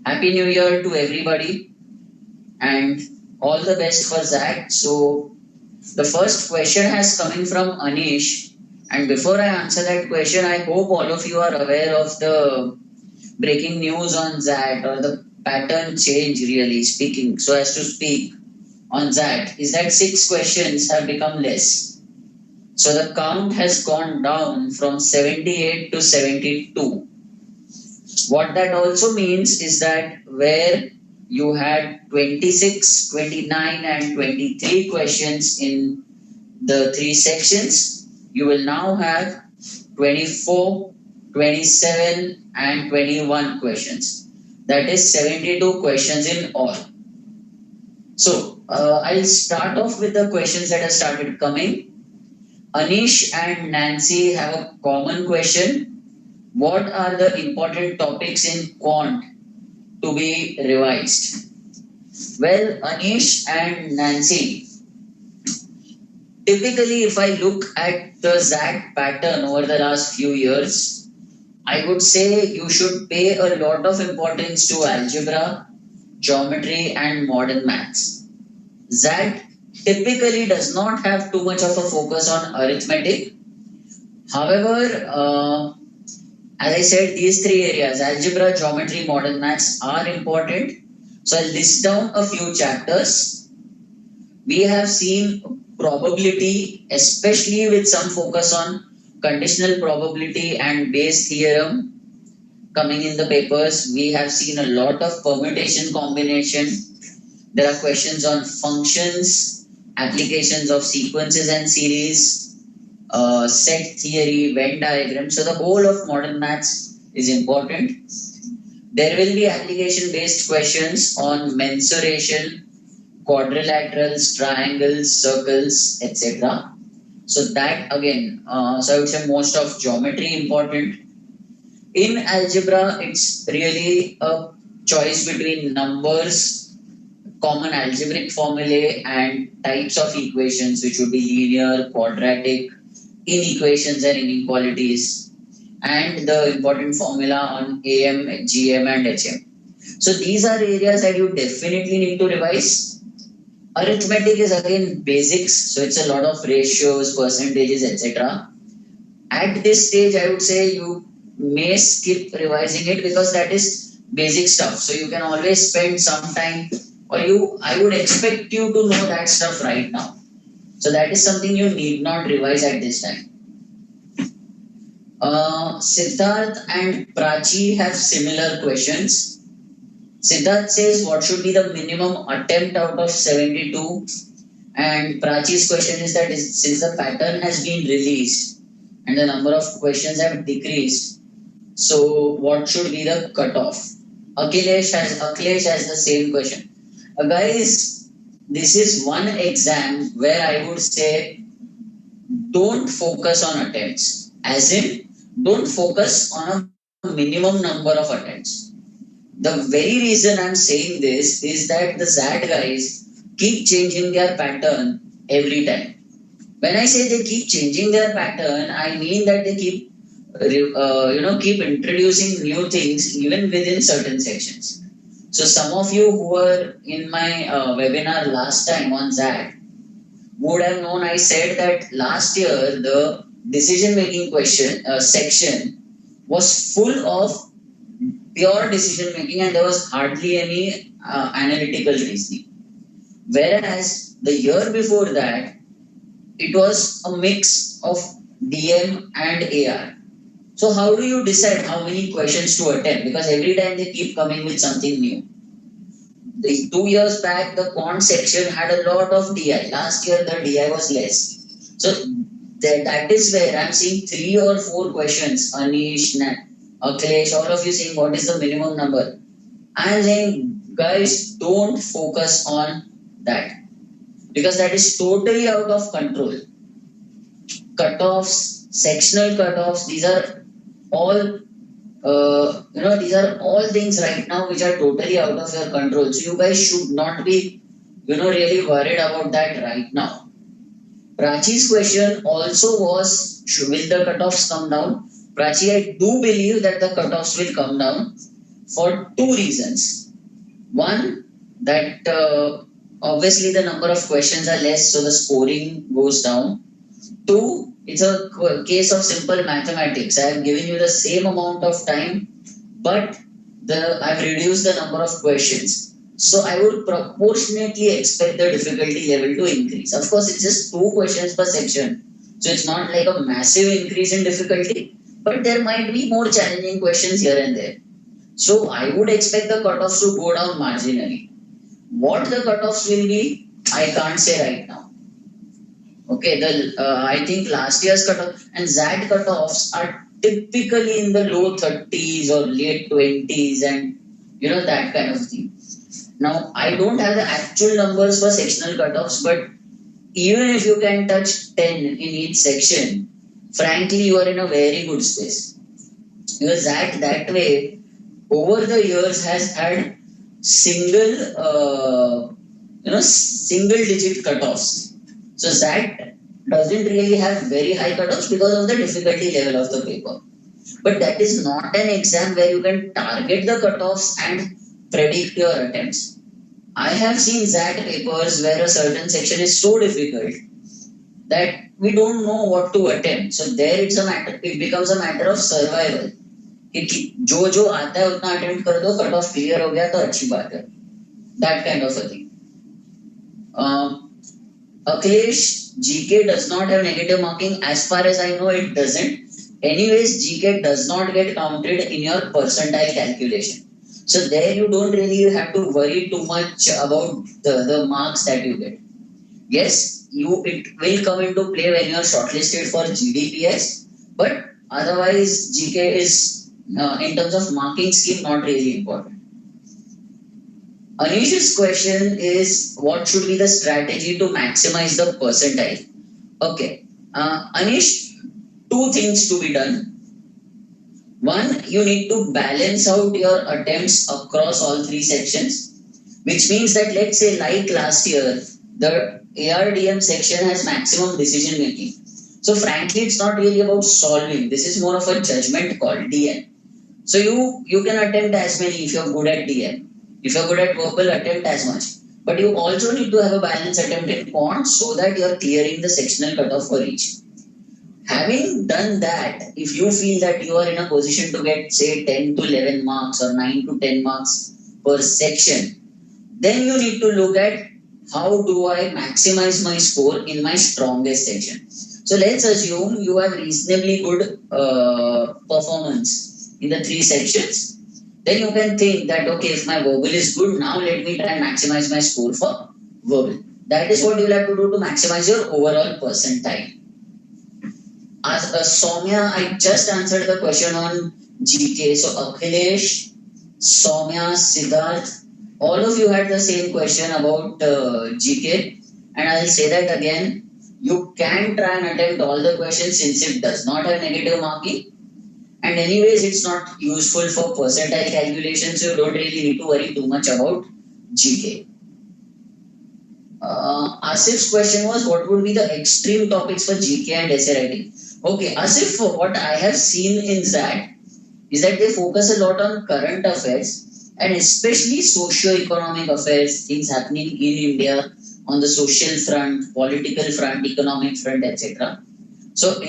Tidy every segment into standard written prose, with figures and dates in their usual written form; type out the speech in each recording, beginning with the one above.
Happy New Year to everybody and all the best for Zach. So, the first question has coming from Anish. And before I answer that question, I hope all of you are aware of the breaking news on ZAT or the pattern change, really speaking, so as to speak on ZAT, is that six questions have become less. So the count has gone down from 78 to 72. What that also means is that where you had 26, 29, and 23 questions in the three sections, you will now have 24, 27, and 21 questions. That is 72 questions in all. So I'll start off with the questions that have started coming. Anish and Nancy have a common question. What are the important topics in quant to be revised? Well, Anish and Nancy, typically, if I look at the ZAT pattern over the last few years, I would say you should pay a lot of importance to algebra, geometry, and modern maths. ZAT typically does not have too much of a focus on arithmetic. However, as I said, these three areas, algebra, geometry, modern maths, are important. So I'll list down a few chapters. We have seen probability, especially with some focus on conditional probability and Bayes theorem coming in the papers. We have seen a lot of permutation combination. There are questions on functions, applications of sequences and series, set theory, Venn diagram. So the whole of modern maths is important. There will be application based questions on mensuration, quadrilaterals, triangles, circles, etc. So that again, so I would say most of geometry important. In algebra, it's really a choice between numbers, common algebraic formulae, and types of equations, which would be linear, quadratic, inequations, and inequalities, and the important formula on AM, GM, and HM. So these are areas that you definitely need to revise. Arithmetic is again basics, so it's a lot of ratios, percentages, etc. At this stage, I would say you may skip revising it because that is basic stuff. So you can always spend some time, or I would expect you to know that stuff right now. So that is something you need not revise at this time. Siddharth and Prachi have similar questions. Siddharth says, what should be the minimum attempt out of 72? And Prachi's question is that since the pattern has been released and the number of questions have decreased, so what should be the cutoff? Akhilesh has the same question. Guys, this is one exam where I would say don't focus on attempts. As in, don't focus on a minimum number of attempts. The very reason I'm saying this is that the ZAT guys keep changing their pattern every time. When I say they keep changing their pattern, I mean that they keep introducing new things even within certain sections. So some of you who were in my webinar last time on ZAT would have known I said that last year the decision making question section was full of pure decision making and there was hardly any analytical reasoning. Whereas the year before that, it was a mix of DM and AR. So how do you decide how many questions to attempt? Because every time they keep coming with something new. 2 years back, the quant section had a lot of DI. Last year, the DI was less. So that is where I'm seeing 3 or 4 questions. Anish, Akhilesh, all of you saying what is the minimum number. I'm saying, guys, don't focus on that because that is totally out of control. Cutoffs, sectional cutoffs, these are all these are all things right now which are totally out of your control. So you guys should not be, really worried about that right now. Prachi's question also was, will the cutoffs come down? Prachi, I do believe that the cutoffs will come down for two reasons. One, that obviously the number of questions are less, so the scoring goes down. Two, it's a case of simple mathematics. I have given you the same amount of time, but I've reduced the number of questions. So I would proportionately expect the difficulty level to increase. Of course, it's just two questions per section. So it's not like a massive increase in difficulty, but there might be more challenging questions here and there. So I would expect the cutoffs to go down marginally. What the cutoffs will be, I can't say right now. Okay, I think last year's cutoff and XAT cutoffs are typically in the low 30s or late 20s, and that kind of thing. Now, I don't have the actual numbers for sectional cutoffs, but even if you can touch 10 in each section, frankly, you are in a very good space. Because that way, over the years, has had single digit cutoffs. So that doesn't really have very high cutoffs because of the difficulty level of the paper. But that is not an exam where you can target the cutoffs and predict your attempts. I have seen XAT papers where a certain section is so difficult that we don't know what to attempt. So there it becomes a matter of survival. जो जो आता है उतना attempt कर दो, cut off clear हो गया तो अच्छी बात है. That kind of a thing. Akhilesh, GK does not have negative marking. As far as I know, it doesn't. Anyways, GK does not get counted in your percentile calculation. So there you don't really have to worry too much about the marks that you get. Yes, it will come into play when you are shortlisted for GDPS, but otherwise GK is, in terms of marking scheme, not really important. Anish's question is, what should be the strategy to maximize the percentile? Okay, Anish, two things to be done. One, you need to balance out your attempts across all three sections, which means that, let's say, like last year, the ARDM section has maximum decision making. So frankly, it's not really about solving. This is more of a judgment call, DM. So you can attempt as many if you're good at DM. If you're good at verbal, attempt as much. But you also need to have a balanced attempt in quant so that you're clearing the sectional cutoff for each. Having done that, if you feel that you are in a position to get, say, 10 to 11 marks or 9 to 10 marks per section, then you need to look at how do I maximize my score in my strongest section. So let's assume you have reasonably good performance in the three sections. Then you can think that, okay, if my verbal is good, now let me try and maximize my score for verbal. That is what you will have to do to maximize your overall percentile. As Soumya, I just answered the question on GK. So Akhilesh, Soumya, Siddharth, all of you had the same question about GK. And I'll say that again, you can try and attempt all the questions since it does not have negative marking. And anyways, it's not useful for percentile calculation, so you don't really need to worry too much about GK. Asif's question was, what would be the extreme topics for GK and essay writing? Okay, Asif, what I have seen in XAT is that they focus a lot on current affairs and especially socio-economic affairs, things happening in India on the social front, political front, economic front, etc. So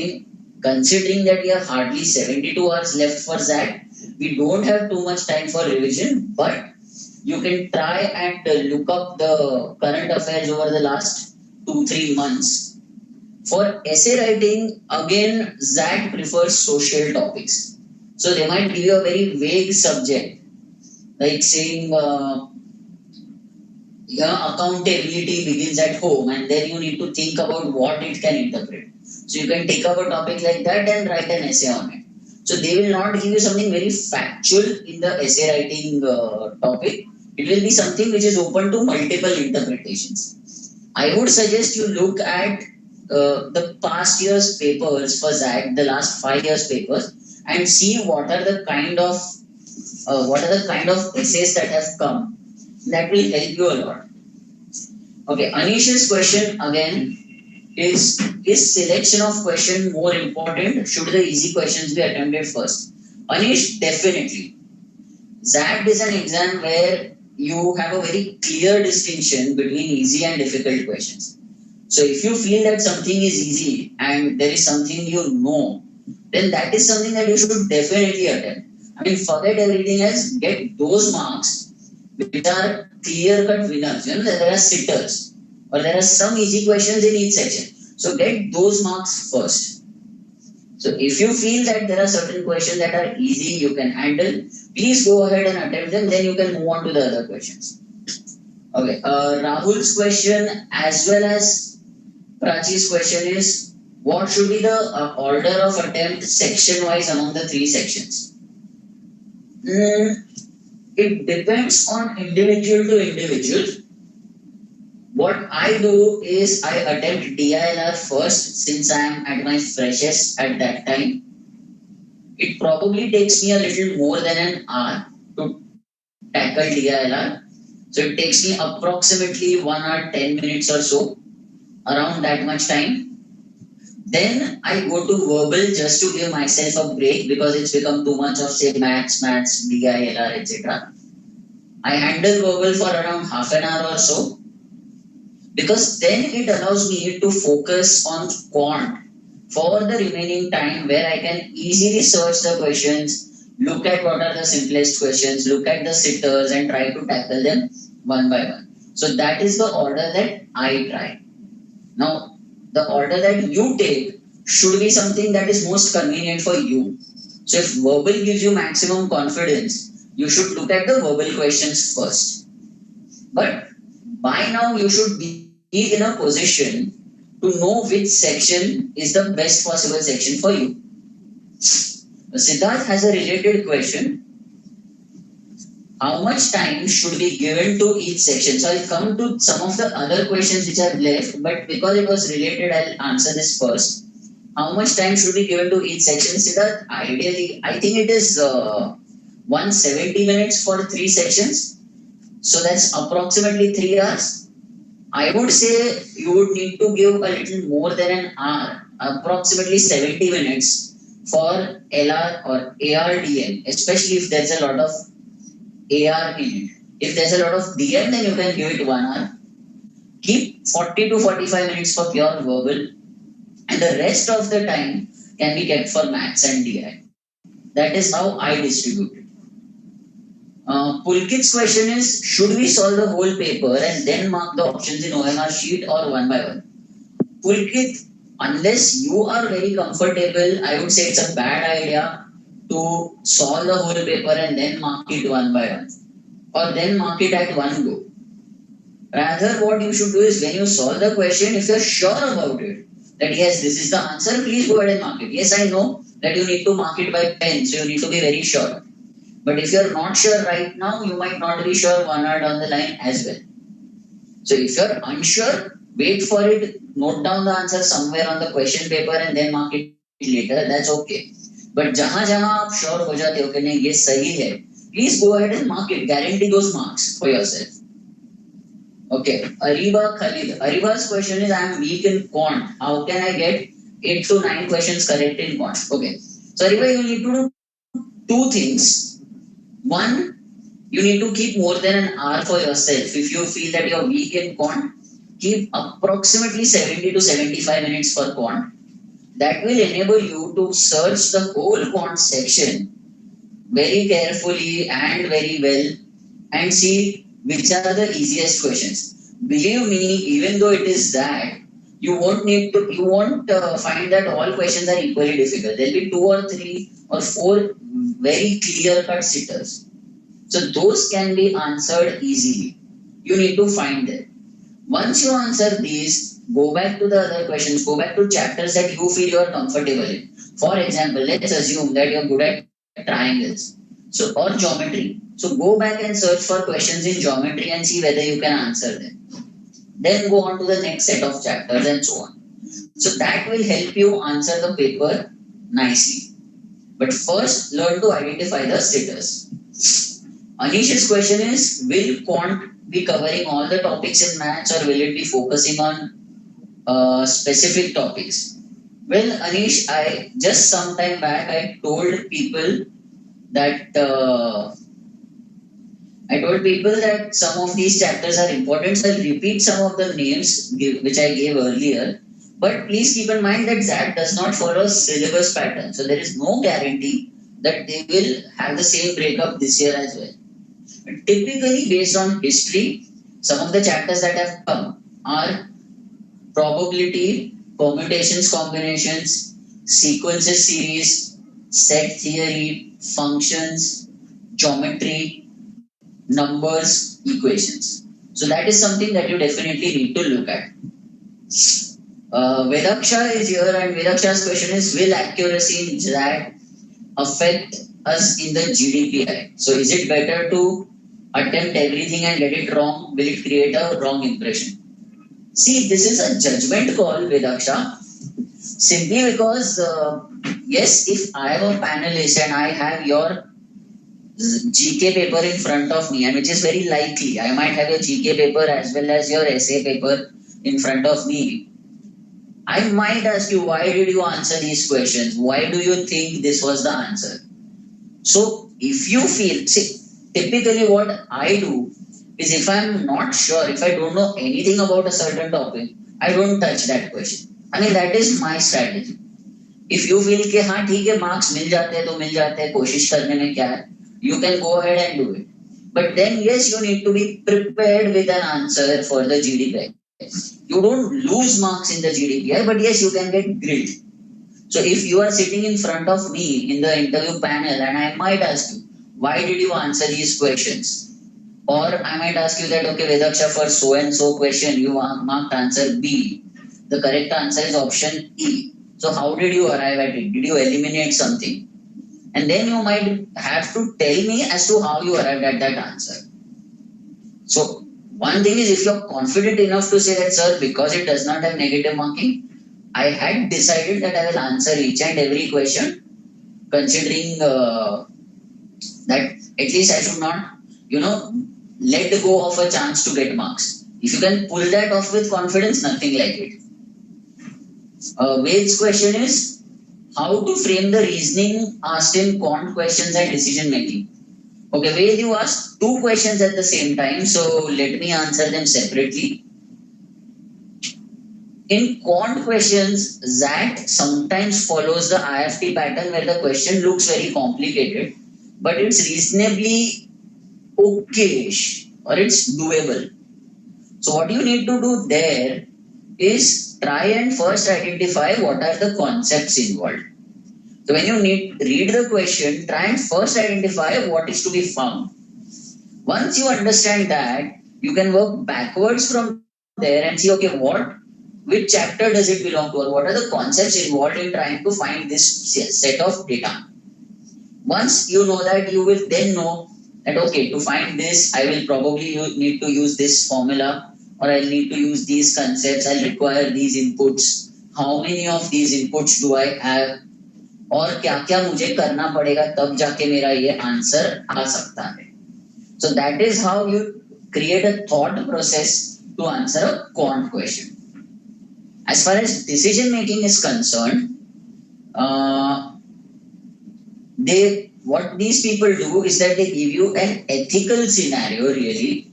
considering that we have hardly 72 hours left for XAT, we don't have too much time for revision, but you can try and look up the current affairs over the last 2-3 months. For essay writing, again, XAT prefers social topics. So they might give you a very vague subject, like saying, accountability begins at home, and then you need to think about what it can interpret. So you can take up a topic like that and write an essay on it. So they will not give you something very factual in the essay writing topic. It will be something which is open to multiple interpretations. I would suggest you look at the past year's papers for XAT, the last 5 years papers, and see what are the kind of essays that have come. That will help you a lot. Okay, Anish's question again is selection of question more important? Should the easy questions be attempted first? Anish, definitely. XAT is an exam where you have a very clear distinction between easy and difficult questions. So if you feel that something is easy and there is something you know, then that is something that you should definitely attempt. I mean, forget everything else, get those marks which are clear cut winners. You know, there are sitters or there are some easy questions in each section. So get those marks first. So if you feel that there are certain questions that are easy, you can handle, please go ahead and attempt them, then you can move on to the other questions. Okay, Rahul's question as well as Prachi's question is, what should be the order of attempt section wise among the three sections? It depends on individual to individual. What I do is I attempt DILR first since I am at my freshest at that time. It probably takes me a little more than an hour to tackle DILR. So it takes me approximately 1 hour 10 minutes or so, around that much time. Then I go to verbal just to give myself a break because it's become too much of say maths, DILR, etc. I handle verbal for around half an hour or so because then it allows me to focus on quant for the remaining time where I can easily search the questions, look at what are the simplest questions, look at the sitters and try to tackle them one by one. So that is the order that I try. Now, the order that you take should be something that is most convenient for you. So if verbal gives you maximum confidence, you should look at the verbal questions first. But by now you should be in a position to know which section is the best possible section for you. Siddharth has a related question. How much time should be given to each section? So I'll come to some of the other questions which are left, but because it was related, I'll answer this first. How much time should be given to each section? Siddharth, ideally, I think it is 170 minutes for three sections. So that's approximately 3 hours. I would say you would need to give a little more than an hour, approximately 70 minutes for LR or ARDM, especially if there's a lot of AR in it. If there's a lot of DM, then you can give it 1 hour. Keep 40 to 45 minutes for pure verbal, and the rest of the time can be kept for maths and DI. That is how I distribute it. Pulkit's question is, should we solve the whole paper and then mark the options in OMR sheet or one by one? Pulkit, unless you are very comfortable, I would say it's a bad idea to solve the whole paper and then mark it one by one, or then mark it at one go. Rather, what you should do is when you solve the question, if you're sure about it, that yes, this is the answer, please go ahead and mark it. Yes, I know that you need to mark it by pen, so you need to be very sure. But if you're not sure right now, you might not be sure 1 hour down the line as well. So if you're unsure, wait for it, note down the answer somewhere on the question paper and then mark it later. That's okay. But जहां जहां आप sure हो जाते हो कि नहीं ये सही है, please go ahead and mark it. Guarantee those marks for yourself. Okay, Ariba Khalid. Ariba's question is, I am weak in quant. How can I get 8 to 9 questions correct in quant? Okay. So Ariba, you need to do two things. One, you need to keep more than an hour for yourself. If you feel that you're weak in quant, keep approximately 70 to 75 minutes for quant. That will enable you to search the whole quant section very carefully and very well and see which are the easiest questions. Believe me, even though it is that, you won't find that all questions are equally difficult. There'll be 2 or 3 or 4 very clear cut sitters. So those can be answered easily. You need to find them. Once you answer these, go back to the other questions, go back to chapters that you feel you are comfortable in. For example, let's assume that you're good at triangles or geometry. So go back and search for questions in geometry and see whether you can answer them. Then go on to the next set of chapters and so on. So that will help you answer the paper nicely. But first, learn to identify the sitters. Anish's question is, will quant be covering all the topics in maths or will it be focusing on specific topics? Well, Anish, I just some time back I told people that I told people that some of these chapters are important, so I'll repeat some of the names which I gave earlier. But please keep in mind that XAT does not follow syllabus pattern. So there is no guarantee that they will have the same breakup this year as well. Typically, based on history, some of the chapters that have come are probability, permutations, combinations, sequences series, set theory, functions, geometry, numbers, equations. So that is something that you definitely need to look at. Vedaksha is here, and Vedaksha's question is: will accuracy in XAT affect us in the GDPI? So is it better to attempt everything and get it wrong? Will it create a wrong impression? See, this is a judgment call, Vedaksha. Simply because, yes, if I am a panelist and I have your GK paper in front of me, and which is very likely, I might have your GK paper as well as your essay paper in front of me. I might ask you, why did you answer these questions? Why do you think this was the answer? So, if you feel, see, typically what I do is if I'm not sure, if I don't know anything about a certain topic, I don't touch that question. I mean, that is my strategy. If you feel कि हाँ ठीक है marks मिल जाते हैं तो मिल जाते हैं कोशिश करने में क्या है, you can go ahead and do it. But then yes, you need to be prepared with an answer for the GDPI. You don't lose marks in the GDPI, but yes, you can get grilled. So if you are sitting in front of me in the interview panel and I might ask you, why did you answer these questions? Or I might ask you that, okay, Vedaksha, for so and so question, you marked answer B. The correct answer is option E. So how did you arrive at it? Did you eliminate something? And then you might have to tell me as to how you arrived at that answer. So one thing is, if you're confident enough to say that, sir, because it does not have negative marking, I had decided that I will answer each and every question, considering that at least I should not, let go of a chance to get marks. If you can pull that off with confidence, nothing like it. Ved's question is how to frame the reasoning asked in quant questions and decision making. Okay, Ved, you asked two questions at the same time, so let me answer them separately. In quant questions, XAT sometimes follows the IFT pattern where the question looks very complicated, but it's reasonably okayish or it's doable. So what you need to do there is try and first identify what are the concepts involved. So when you read the question, try and first identify what is to be found. Once you understand that, you can work backwards from there and see, okay, which chapter does it belong to, or what are the concepts involved in trying to find this set of data. Once you know that, you will then know that, okay, to find this, I will probably need to use this formula, or I'll need to use these concepts, I'll require these inputs. How many of these inputs do I have? और क्या क्या मुझे करना पड़ेगा तब जाके मेरा ये आंसर आ सकता है. So that is how you create a thought process to answer a quant question. As far as decision making is concerned, what these people do is that they give you an ethical scenario really,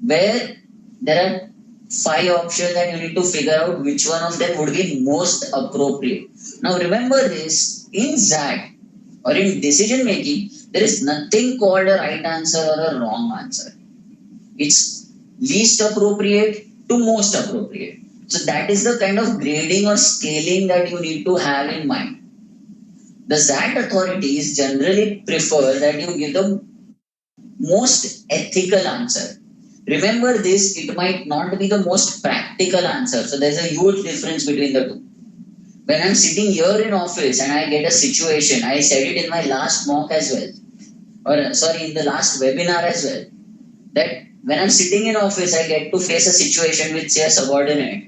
where there are 5 options and you need to figure out which one of them would be most appropriate. Now remember this, in XAT or in decision making, there is nothing called a right answer or a wrong answer. It's least appropriate to most appropriate. So that is the kind of grading or scaling that you need to have in mind. The XAT authorities generally prefer that you give the most ethical answer. Remember this, it might not be the most practical answer. So there's a huge difference between the two. When I'm sitting here in office and I get a situation, I said it in my last mock as well, or sorry, in the last webinar as well, that when I'm sitting in office, I get to face a situation with, say, a subordinate.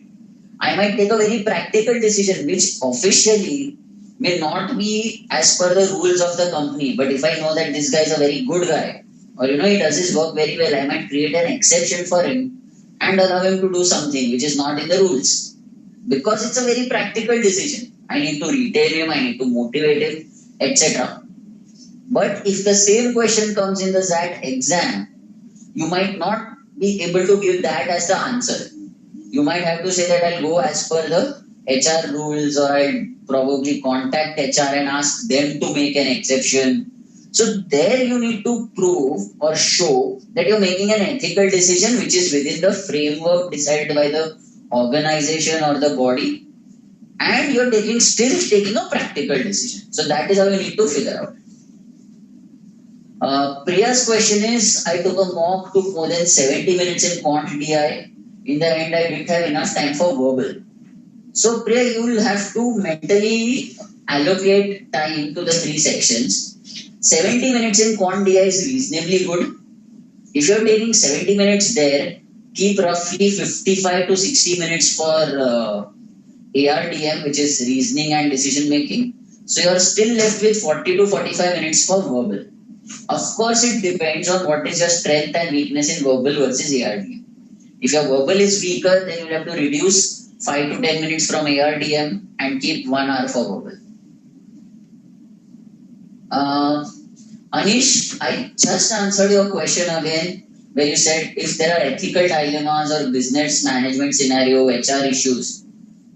I might take a very practical decision, which officially may not be as per the rules of the company. But if I know that this guy is a very good guy, or he does his work very well, I might create an exception for him and allow him to do something which is not in the rules. Because it's a very practical decision. I need to retain him, I need to motivate him, etc. But if the same question comes in the XAT exam, you might not be able to give that as the answer. You might have to say that I'll go as per the HR rules, or I'll probably contact HR and ask them to make an exception. So there you need to prove or show that you're making an ethical decision which is within the framework decided by the organization or the body, and you're still taking a practical decision. So that is how you need to figure out. Priya's question is, I took a mock, took more than 70 minutes in quant DI. In the end, I didn't have enough time for verbal. So Priya, you will have to mentally allocate time to the three sections. 70 minutes in quant DI is reasonably good. If you're taking 70 minutes there, keep roughly 55 to 60 minutes for ARDM, which is reasoning and decision making. So you're still left with 40 to 45 minutes for verbal. Of course, it depends on what is your strength and weakness in verbal versus ARDM. If your verbal is weaker, then you'll have to reduce 5 to 10 minutes from ARDM and keep 1 hour for verbal. Anish, I just answered your question again where you said if there are ethical dilemmas or business management scenario, HR issues,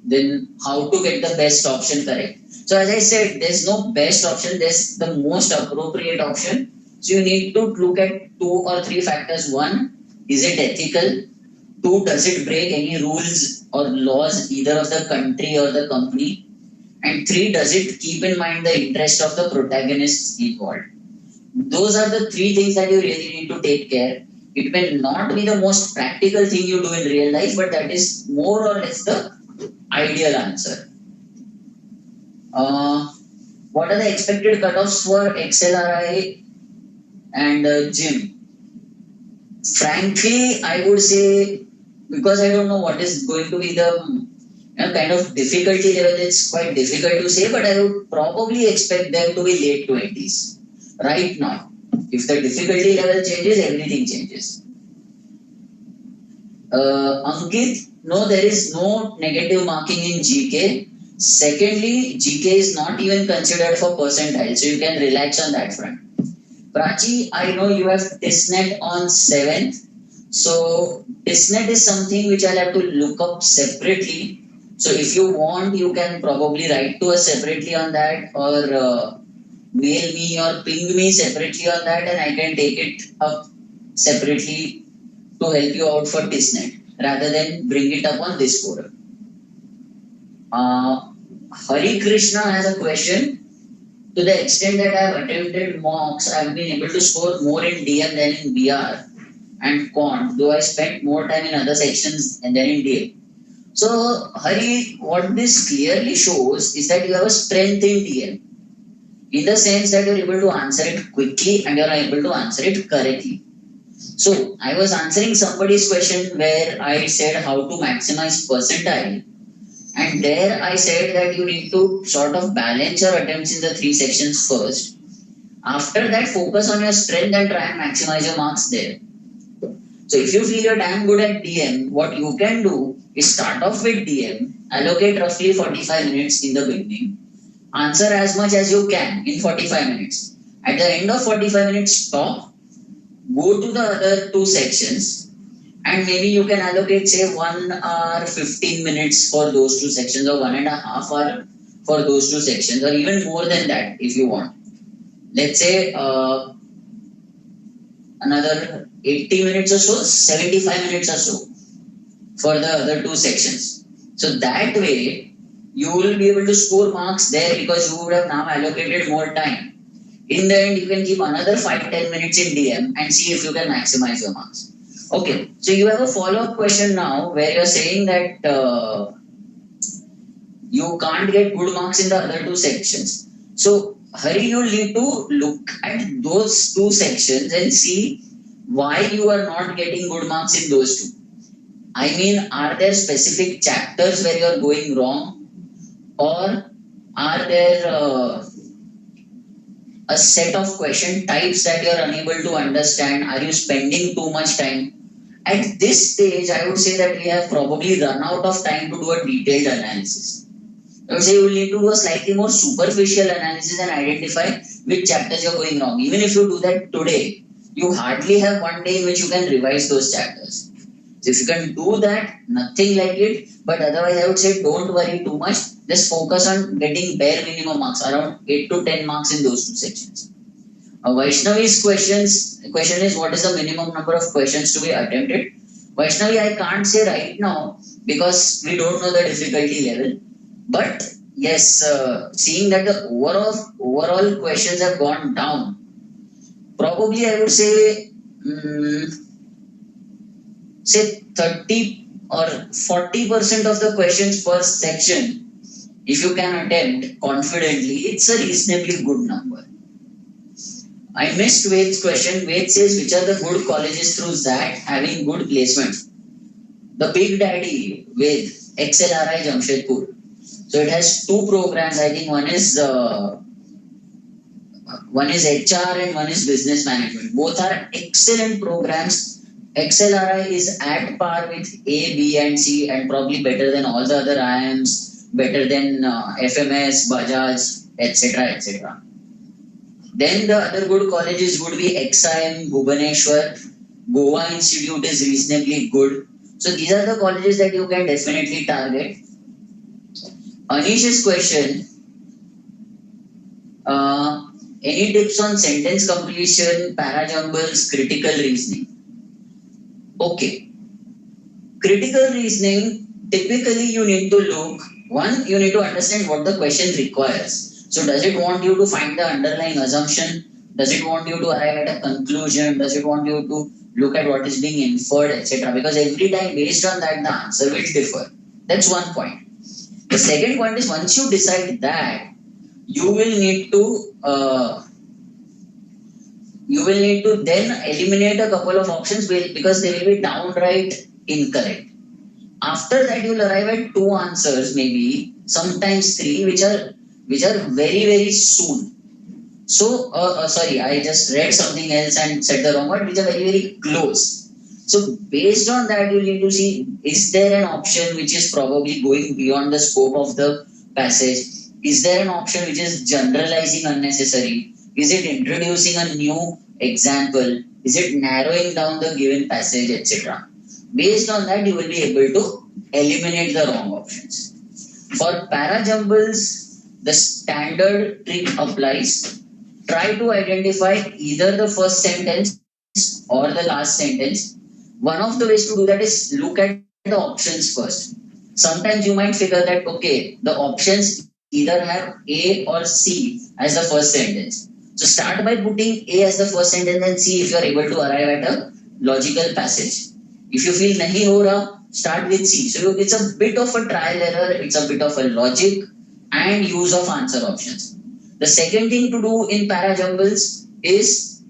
then how to get the best option correct. So as I said, there's no best option, there's the most appropriate option. So you need to look at 2 or 3 factors. 1, is it ethical? 2, does it break any rules or laws either of the country or the company? And 3, does it keep in mind the interest of the protagonists involved? Those are the 3 things that you really need to take care. It may not be the most practical thing you do in real life, but that is more or less the ideal answer. What are the expected cutoffs for XLRI and GYM? Frankly, I would say, because I don't know what is going to be the kind of difficulty level, it's quite difficult to say, but I would probably expect them to be late 20s. Right now, if the difficulty level changes, everything changes. Ankit, no, there is no negative marking in GK. Secondly, GK is not even considered for percentile, so you can relax on that front. Prachi, I know you have TISNET on 7th. So TISNET is something which I'll have to look up separately. So if you want, you can probably write to us separately on that, or mail me or ping me separately on that, and I can take it up separately to help you out for TISNET rather than bring it up on this forum. Hari Krishna has a question. To the extent that I have attempted mocks, I have been able to score more in DM than in BR and quant, though I spent more time in other sections and then in DM. So, Hari, what this clearly shows is that you have a strength in DM, in the sense that you're able to answer it quickly and you're able to answer it correctly. So, I was answering somebody's question where I said how to maximize percentile. And there I said that you need to sort of balance your attempts in the 3 sections first. After that, focus on your strength and try and maximize your marks there. So if you feel you're damn good at DM, what you can do is start off with DM, allocate roughly 45 minutes in the beginning, answer as much as you can in 45 minutes. At the end of 45 minutes, stop, go to the other 2 sections, and maybe you can allocate say 1 hour 15 minutes for those 2 sections, or 1.5 hour for those 2 sections, or even more than that if you want. Let's say another 80 minutes or so, 75 minutes or so for the other 2 sections. So that way you will be able to score marks there because you would have now allocated more time. In the end, you can keep another 5-10 minutes in DM and see if you can maximize your marks. Okay, so you have a follow-up question now where you're saying that you can't get good marks in the other 2 sections. So, Hari, you need to look at those 2 sections and see why you are not getting good marks in those 2. I mean, are there specific chapters where you are going wrong, or are there a set of question types that you are unable to understand? Are you spending too much time? At this stage, I would say that we have probably run out of time to do a detailed analysis. I would say you will need to do a slightly more superficial analysis and identify which chapters you're going wrong. Even if you do that today, you hardly have one day in which you can revise those chapters. So if you can do that, nothing like it. But otherwise, I would say don't worry too much. Just focus on getting bare minimum marks, around 8 to 10 marks in those two sections. Vaishnavi's question is, what is the minimum number of questions to be attempted? Vaishnavi, I can't say right now because we don't know the difficulty level. But yes, seeing that the overall questions have gone down, probably I would say say 30 or 40% of the questions per section, if you can attempt confidently, it's a reasonably good number. I missed Ved's question. Ved says, which are the good colleges through XAT having good placements? The Big Daddy with XLRI Jamshedpur. So it has two programs. I think one is HR and one is business management. Both are excellent programs. XLRI is at par with A, B, and C, and probably better than all the other IIMs, better than FMS, Bajaj, etc., etc. Then the other good colleges would be XIM, Bhubaneswar, Goa Institute is reasonably good. So these are the colleges that you can definitely target. Anish's question, any tips on sentence completion, parajumbles, critical reasoning? Okay. Critical reasoning, typically you need to look, one, you need to understand what the question requires. So does it want you to find the underlying assumption? Does it want you to arrive at a conclusion? Does it want you to look at what is being inferred, etc.? Because every time based on that, the answer will differ. That's one point. The second point is, once you decide that, you will need to then eliminate a couple of options because they will be downright incorrect. After that, you will arrive at two answers, maybe sometimes three, which are very very soon. So sorry, I just read something else and said the wrong word, which are very very close. So based on that, you need to see, is there an option which is probably going beyond the scope of the passage? Is there an option which is generalizing unnecessary? Is it introducing a new example? Is it narrowing down the given passage, etc.? Based on that, you will be able to eliminate the wrong options. For parajumbles, the standard trick applies. Try to identify either the first sentence or the last sentence. One of the ways to do that is look at the options first. Sometimes you might figure that, okay, the options either have A or C as the first sentence. So start by putting A as the first sentence and see if you are able to arrive at a logical passage. If you feel nahi ho raha, start with C. So it's a bit of a trial error, it's a bit of a logic and use of answer options. The second thing to do in parajumbles is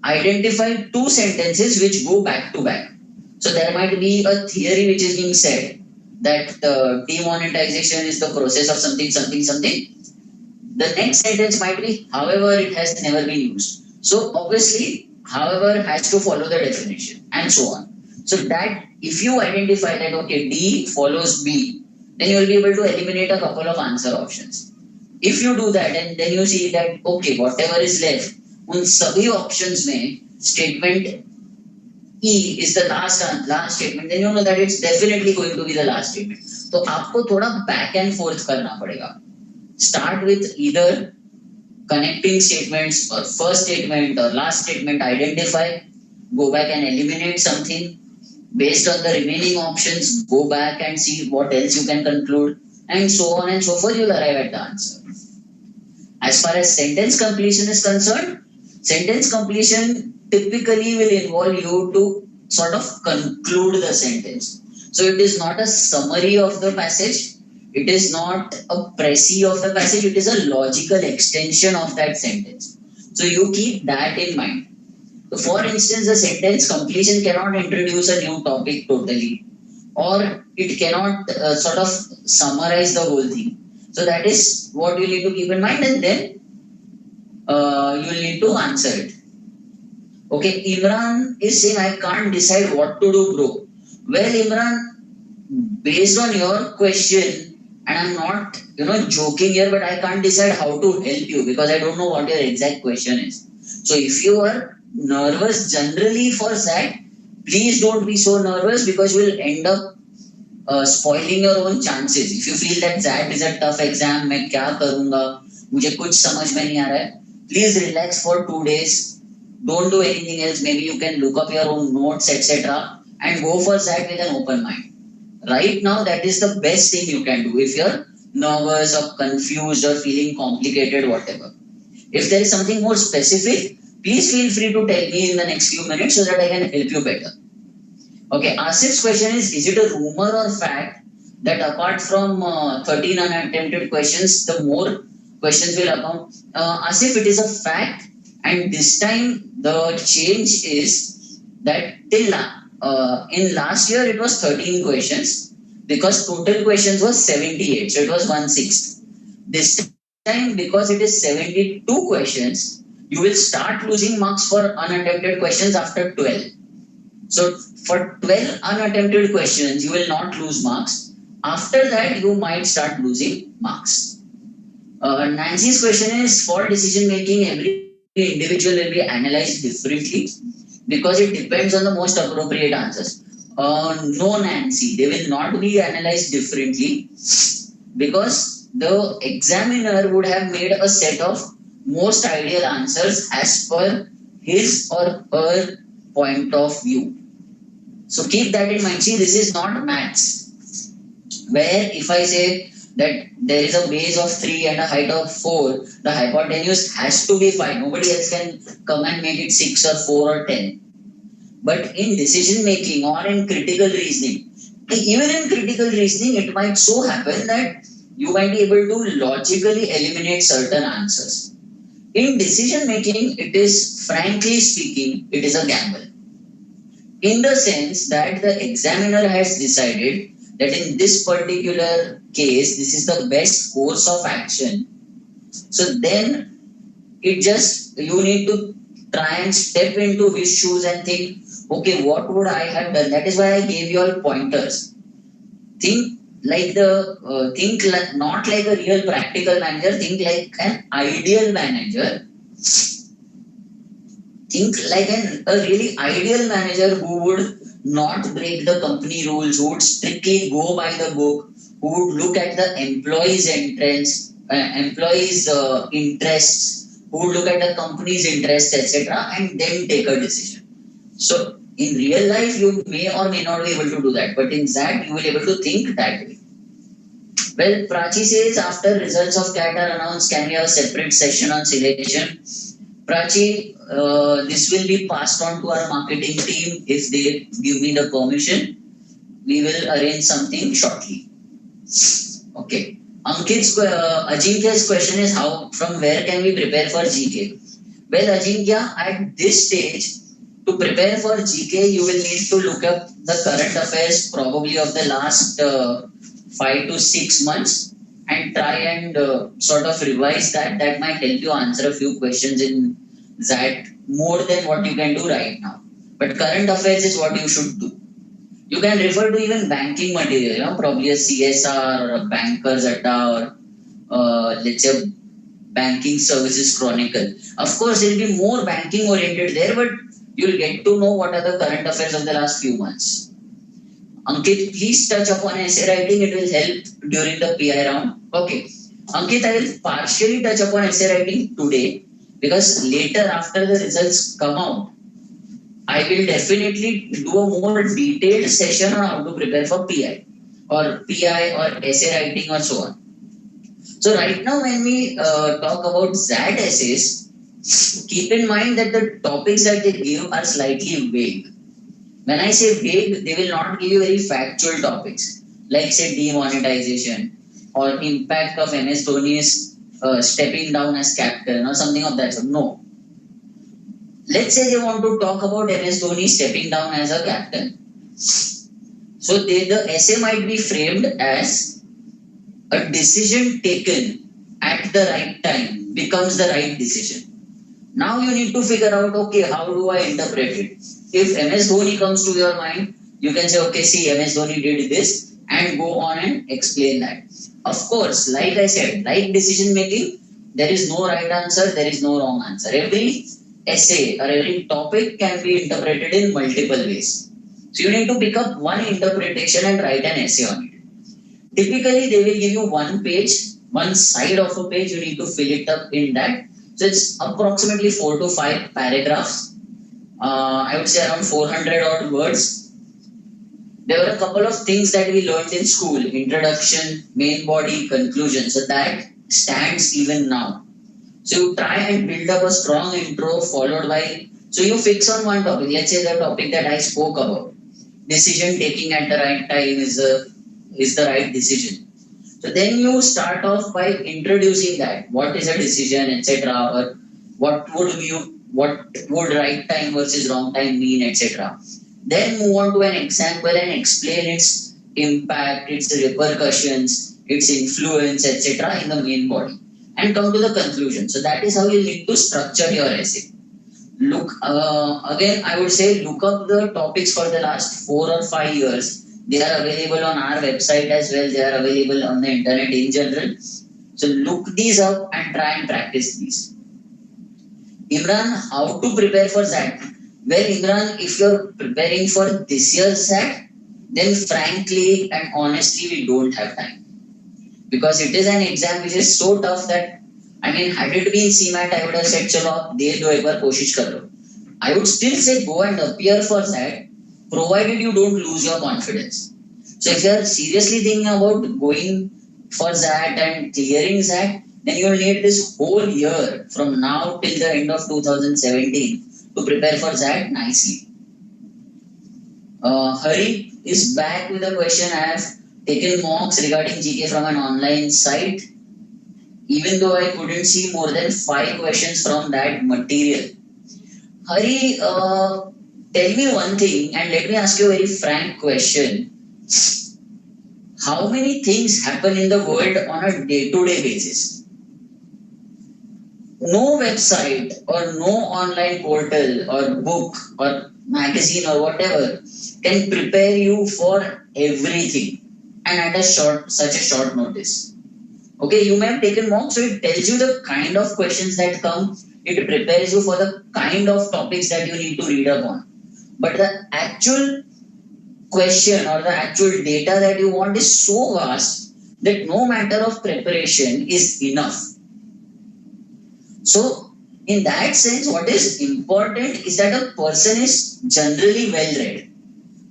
identify two sentences which go back to back. So there might be a theory which is being said that demonetization is the process of something, something, something. The next sentence might be, however, it has never been used. So obviously, however has to follow the definition and so on. So that if you identify that, okay, D follows B, then you will be able to eliminate a couple of answer options. If you do that and then you see that, okay, whatever is left, उन सभी options में statement E is the last statement, then you know that it's definitely going to be the last statement. तो आपको थोड़ा back and forth करना पड़ेगा. Start with either connecting statements or first statement or last statement, identify, go back and eliminate something. Based on the remaining options, go back and see what else you can conclude, and so on and so forth, you'll arrive at the answer. As far as sentence completion is concerned, sentence completion typically will involve you to sort of conclude the sentence. So it is not a summary of the passage, it is not a précis of the passage, it is a logical extension of that sentence. So you keep that in mind. So for instance, the sentence completion cannot introduce a new topic totally, or it cannot sort of summarize the whole thing. So that is what you need to keep in mind, and then you will need to answer it. Okay, Imran is saying, I can't decide what to do, bro. Well, Imran, based on your question, and I'm not joking here, but I can't decide how to help you because I don't know what your exact question is. So if you are nervous generally for that, please don't be so nervous because you will end up spoiling your own chances. If you feel that that is a tough exam, मैं क्या करूँगा, मुझे कुछ समझ में नहीं आ रहा है, please relax for 2 days. Don't do anything else. Maybe you can look up your own notes, etc., and go for that with an open mind. Right now, that is the best thing you can do if you're nervous or confused or feeling complicated, whatever. If there is something more specific, please feel free to tell me in the next few minutes so that I can help you better. Okay, Asif's question is it a rumor or fact that apart from 13 unattempted questions, the more questions will account? Asif, it is a fact, and this time the change is that in last year it was 13 questions because total questions was 78, so it was 1/6. This time, because it is 72 questions, you will start losing marks for unattempted questions after 12. So for 12 unattempted questions, you will not lose marks. After that, you might start losing marks. Nancy's question is, for decision making, every individual will be analyzed differently because it depends on the most appropriate answers. No, Nancy, they will not be analyzed differently because the examiner would have made a set of most ideal answers as per his or her point of view. So keep that in mind. See, this is not maths, where if I say that there is a base of 3 and a height of 4, the hypotenuse has to be 5. Nobody else can come and make it 6 or 4 or 10. But in decision making or in critical reasoning, even in critical reasoning, it might so happen that you might be able to logically eliminate certain answers. In decision making, it is, frankly speaking, it is a gamble. In the sense that the examiner has decided that in this particular case, this is the best course of action. So then it just, you need to try and step into his shoes and think, okay, what would I have done? That is why I gave you all pointers. Think like not like a real practical manager, think like an ideal manager. Think like a really ideal manager who would not break the company rules, who would strictly go by the book, who would look at the employees' interests, who would look at the company's interests, etc., and then take a decision. So in real life, you may or may not be able to do that, but in that, you will be able to think that way. Well, Prachi says, after results of CAT are announced, can we have a separate session on selection? Prachi, this will be passed on to our marketing team if they give me the permission. We will arrange something shortly. Okay. Ajinkya's question is, from where can we prepare for GK? Well, Ajinkya, at this stage, to prepare for GK, you will need to look up the current affairs probably of the last 5 to 6 months and try and sort of revise that. That might help you answer a few questions in that more than what you can do right now. But current affairs is what you should do. You can refer to even banking material, probably a CSR or a Bankers Atta or let's say Banking Services Chronicle. Of course, it will be more banking oriented there, but you'll get to know what are the current affairs of the last few months. Ankit, please touch upon essay writing. It will help during the PI round. Okay. Ankit, I will partially touch upon essay writing today because later after the results come out, I will definitely do a more detailed session on how to prepare for PI or essay writing or so on. So right now when we talk about XAT essays, keep in mind that the topics that they give are slightly vague. When I say vague, they will not give you very factual topics like say demonetization or impact of MS Dhoni's stepping down as captain or something of that sort. No. Let's say they want to talk about MS Dhoni stepping down as a captain. So the essay might be framed as a decision taken at the right time becomes the right decision. Now you need to figure out, okay, how do I interpret it? If MS Dhoni comes to your mind, you can say, okay, see, MS Dhoni did this and go on and explain that. Of course, like I said, like decision making, there is no right answer, there is no wrong answer. Every essay or every topic can be interpreted in multiple ways. So you need to pick up one interpretation and write an essay on it. Typically, they will give you one page, one side of a page, you need to fill it up in that. So it's approximately 4 to 5 paragraphs. I would say around 400 odd words. There were a couple of things that we learned in school: introduction, main body, conclusion. So that stands even now. So you try and build up a strong intro followed by, so you fix on one topic. Let's say the topic that I spoke about. Decision taking at the right time is the right decision. So then you start off by introducing that. What is a decision, etc. Or what would right time versus wrong time mean, etc. Then move on to an example and explain its impact, its repercussions, its influence, etc. in the main body, and come to the conclusion. So that is how you need to structure your essay. Look, again, I would say look up the topics for the last 4 or 5 years. They are available on our website as well. They are available on the internet in general. So look these up and try and practice these. Imran, how to prepare for XAT? Well, Imran, if you're preparing for this year's XAT, then frankly and honestly, we don't have time, because it is an exam which is so tough that, I mean, had it been CMAT, I would have said, chalo, de do ek bar koshish kar lo. I would still say go and appear for that, provided you don't lose your confidence. So if you are seriously thinking about going for that and clearing that, then you will need this whole year from now till the end of 2017 to prepare for that nicely. Hari is back with a question. I have taken mocks regarding GK from an online site, even though I couldn't see more than 5 questions from that material. Hari, tell me one thing and let me ask you a very frank question. How many things happen in the world on a day-to-day basis? No website or no online portal or book or magazine or whatever can prepare you for everything and at such a short notice. Okay, you may have taken mock, so it tells you the kind of questions that come. It prepares you for the kind of topics that you need to read up on. But the actual question or the actual data that you want is so vast that no matter of preparation is enough. So, in that sense, what is important is that a person is generally well read,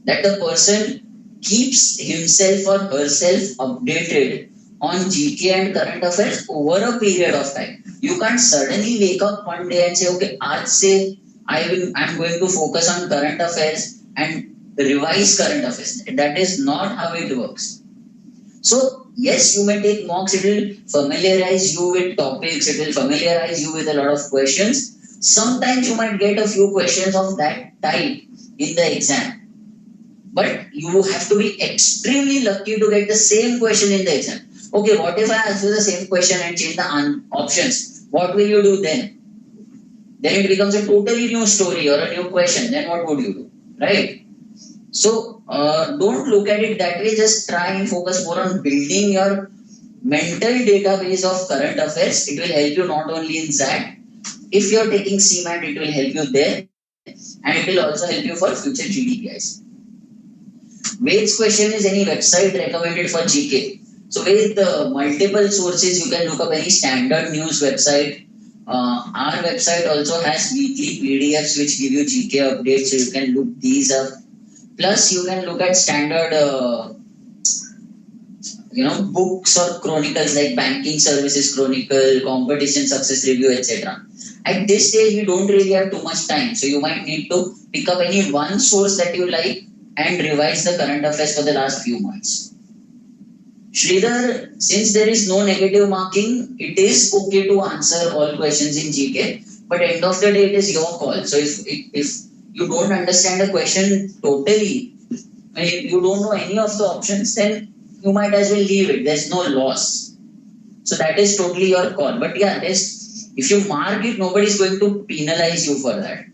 that the person keeps himself or herself updated on GK and current affairs over a period of time. You can't suddenly wake up one day and say, okay, aaj se I'm going to focus on current affairs and revise current affairs. That is not how it works. So yes, you may take mocks, it will familiarize you with topics, it will familiarize you with a lot of questions. Sometimes you might get a few questions of that type in the exam. But you have to be extremely lucky to get the same question in the exam. Okay, what if I ask you the same question and change the options? What will you do then? Then it becomes a totally new story or a new question. Then what would you do? Right? So don't look at it that way. Just try and focus more on building your mental database of current affairs. It will help you not only in XAT. If you're taking CMAT, it will help you there. And it will also help you for future GDPIs. Wade's question is, any website recommended for GK? So with multiple sources, you can look up any standard news website. Our website also has weekly PDFs which give you GK updates, so you can look these up. Plus, you can look at standard, books or chronicles like Banking Services Chronicle, Competition Success Review, etc. At this stage, we don't really have too much time, so you might need to pick up any one source that you like and revise the current affairs for the last few months. Sridhar, since there is no negative marking, it is okay to answer all questions in GK, but end of the day, it is your call. So if you don't understand a question totally, you don't know any of the options, then you might as well leave it. There's no loss. So that is totally your call. But yeah, if you mark it, nobody is going to penalize you for that.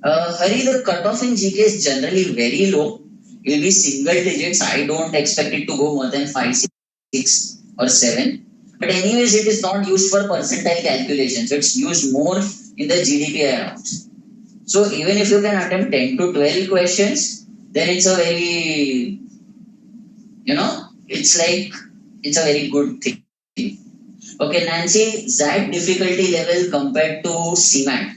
Hari, the cutoff in GK is generally very low. It will be single digits. I don't expect it to go more than 5, 6, or 7. But anyways, it is not used for percentile calculation. So it's used more in the GDPI rounds. So even if you can attempt 10 to 12 questions, then it's a very, it's like, it's a very good thing. Okay, Nancy, that difficulty level compared to CMAT.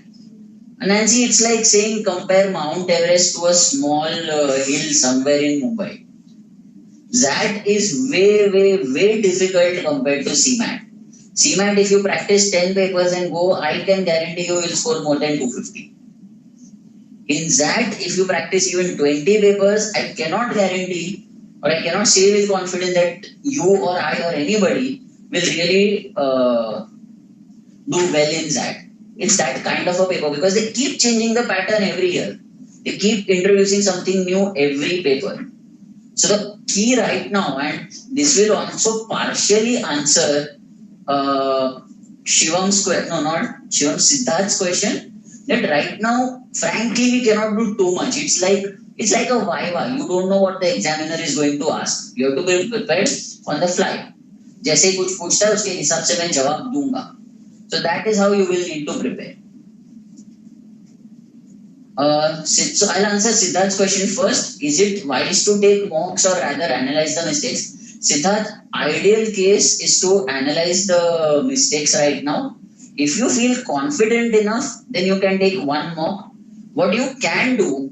Nancy, it's like saying compare Mount Everest to a small hill somewhere in Mumbai. That is way, way, way difficult compared to CMAT. CMAT, if you practice 10 papers and go, I can guarantee you will score more than 250. In that, if you practice even 20 papers, I cannot guarantee or I cannot say with confidence that you or I or anybody will really do well in that. It's that kind of a paper because they keep changing the pattern every year. They keep introducing something new every paper. So the key right now, and this will also partially answer Shivam's question, no, not Shivam, Siddharth's question, that right now, frankly, we cannot do too much. It's like a viva. You don't know what the examiner is going to ask. You have to be prepared on the fly. जैसे ही कुछ पूछता है उसके हिसाब से मैं जवाब दूंगा. So that is how you will need to prepare. So I'll answer Siddharth's question first. Is it wise to take mocks or rather analyze the mistakes? Siddharth, ideal case is to analyze the mistakes right now. If you feel confident enough, then you can take one mock. What you can do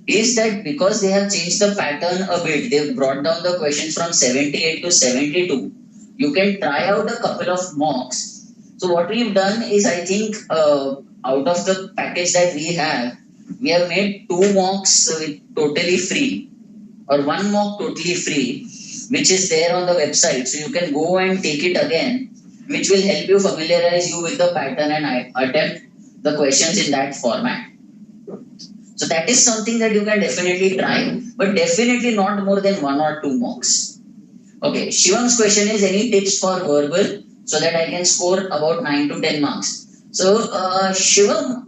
is that because they have changed the pattern a bit, they've brought down the questions from 78 to 72. You can try out a couple of mocks. So what we've done is, I think, out of the package that we have made 2 mocks totally free, or 1 mock totally free, which is there on the website. So you can go and take it again, which will help you familiarize you with the pattern and attempt the questions in that format. So that is something that you can definitely try, but definitely not more than 1 or 2 mocks. Okay, Shivam's question is, any tips for verbal so that I can score about 9 to 10 marks? So Shivam,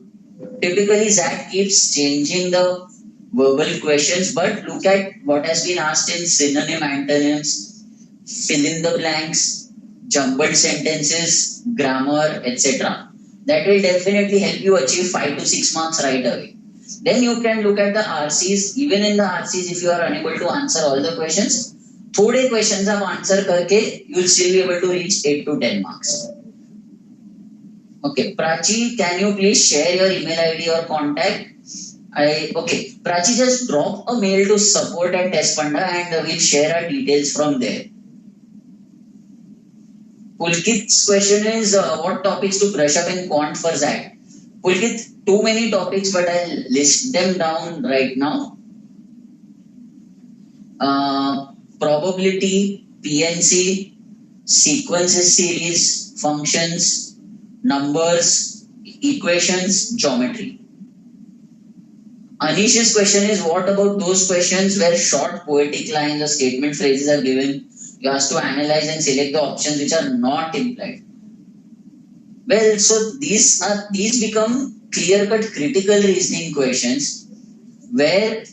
typically XAT keeps changing the verbal questions, but look at what has been asked in synonym antonyms, fill in the blanks, jumbled sentences, grammar, etc. That will definitely help you achieve 5 to 6 marks right away. Then you can look at the RCs. Even in the RCs, if you are unable to answer all the questions, थोड़े questions आप answer करके you will still be able to reach 8 to 10 marks. Okay, Prachi, can you please share your email ID or contact? Okay, Prachi, just drop a mail to support@testpanda and we'll share our details from there. Pulkit's question is, what topics to brush up in quant for XAT? Pulkit, too many topics, but I'll list them down right now. Probability, PNC, sequences series, functions, numbers, equations, geometry. Anish's question is, what about those questions where short poetic lines or statement phrases are given? You have to analyze and select the options which are not implied. Well, so these become clear-cut critical reasoning questions where,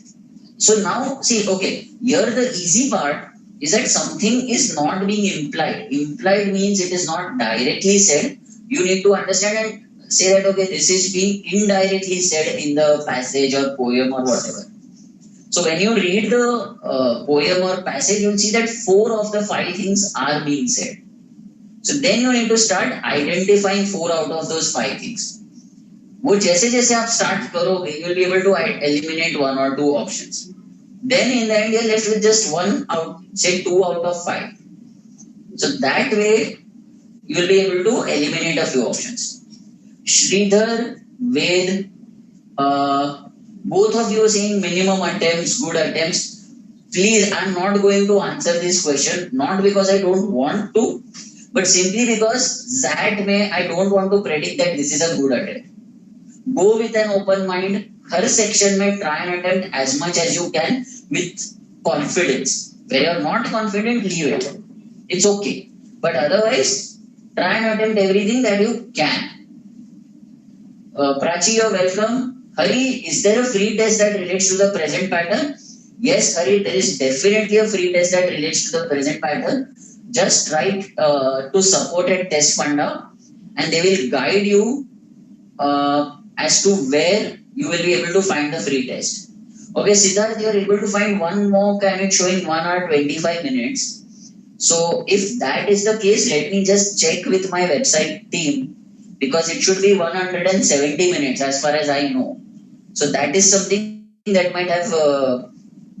so now see, okay, here the easy part is that something is not being implied. Implied means it is not directly said. You need to understand and say that, okay, this is being indirectly said in the passage or poem or whatever. So when you read the poem or passage, you'll see that 4 of the 5 things are being said. So then you need to start identifying 4 out of those 5 things. वो जैसे जैसे आप start करोगे, you will be able to eliminate 1 or 2 options. Then in the end, you're left with just 1 out, say 2 out of 5. So that way, you will be able to eliminate a few options. Sridhar, Ved, both of you are saying minimum attempts, good attempts. Please, I'm not going to answer this question, not because I don't want to, but simply because that way I don't want to predict that this is a good attempt. Go with an open mind. Her section में try and attempt as much as you can with confidence. Where you're not confident, leave it. It's okay. But otherwise, try and attempt everything that you can. Prachi, you're welcome. Hari, is there a free test that relates to the present pattern? Yes, Hari, there is definitely a free test that relates to the present pattern. Just write to support@testpanda and they will guide you as to where you will be able to find the free test. Okay, Siddharth, you are able to find one mock and it's showing 1 hour 25 minutes. So if that is the case, let me just check with my website team because it should be 170 minutes as far as I know. So that is something that might have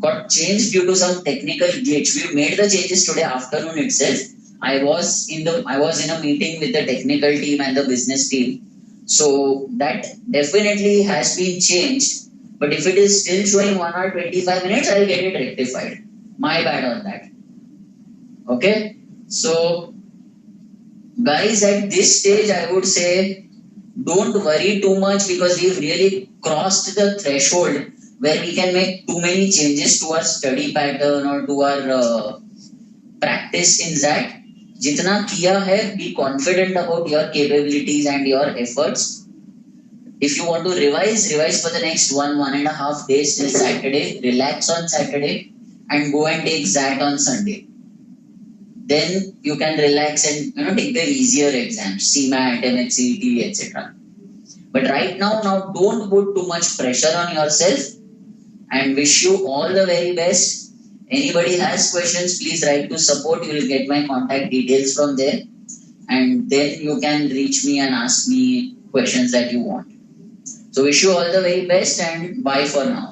got changed due to some technical glitch. We made the changes today afternoon itself. I was in a meeting with the technical team and the business team. So that definitely has been changed. But if it is still showing 1 hour 25 minutes, I'll get it rectified. My bad on that. Okay. So guys, at this stage, I would say don't worry too much because we've really crossed the threshold where we can make too many changes to our study pattern or to our practice in that. जितना किया है, be confident about your capabilities and your efforts. If you want to revise for the next 1.5 days till Saturday, relax on Saturday and go and take XAT on Sunday. Then you can relax and take the easier exams, CMAT, MHCET, etc. But right now don't put too much pressure on yourself and wish you all the very best. Anybody has questions, please write to support. You will get my contact details from there. And then you can reach me and ask me questions that you want. So wish you all the very best and bye for now.